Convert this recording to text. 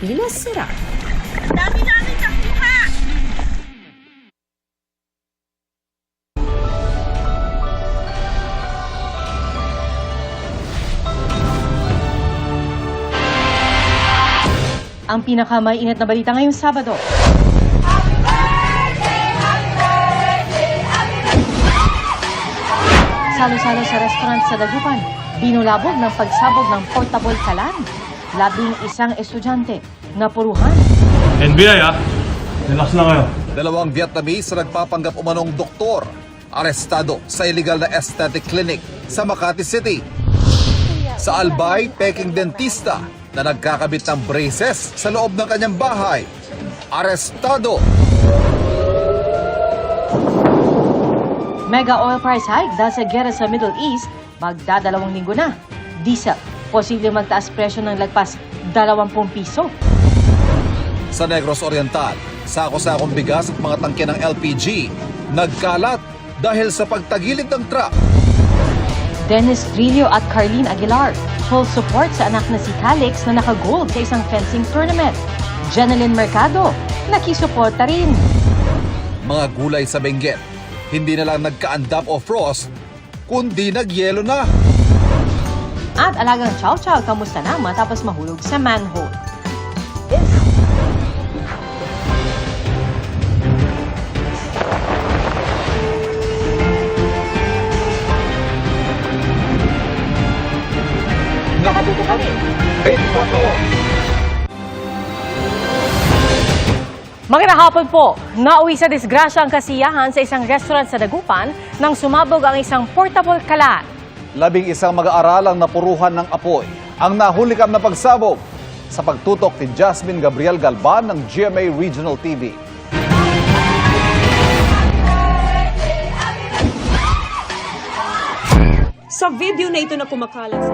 Pilas Sira. Dami-dami nakuha! Ang pinakamainit na balita ngayong Sabado. Salo-salo sa restaurant sa Dagupan, binulabog ng pagsabog ng portable kalan. 11 estudyante napuruhan. NBI relax lang kayo. Dalawang Vietnamese na nagpapanggap umanong doktor, arestado sa illegal na aesthetic clinic sa Makati City. Sa Albay, peking dentista na nagkakabit ng braces sa loob ng kanyang bahay, arestado. Mega oil price hike dahil sa gera sa Middle East, magdadalawang linggo na. Diesel, posibleng magtaas presyo ng lagpas 20 piso. Sa Negros Oriental, sako-sakong bigas at mga tangke ng LPG nagkalat dahil sa pagtagilid ng truck. Dennis Trillo at Carlene Aguilar, full support sa anak na si Calix na naka-gold sa isang fencing tournament. Jeneline Mercado, nakisuporta rin. Mga gulay sa Benguet, hindi na lang nagka-andap o frost, kundi nagyelo na. At alagang Chow Chow, kamusta na matapos mahulog sa manhole? Nakatuto kami. Magandang hapon po. Nauwi sa disgrasya ang kasiyahan sa isang restaurant sa Dagupan nang sumabog ang isang portable kalan. 11 mag-aaralang napuruhan ng apoy ang nahulikam na pagsabog sa pagtutok ni Jasmine Gabriel Galban ng GMA Regional TV. Sa video na ito na kumakalat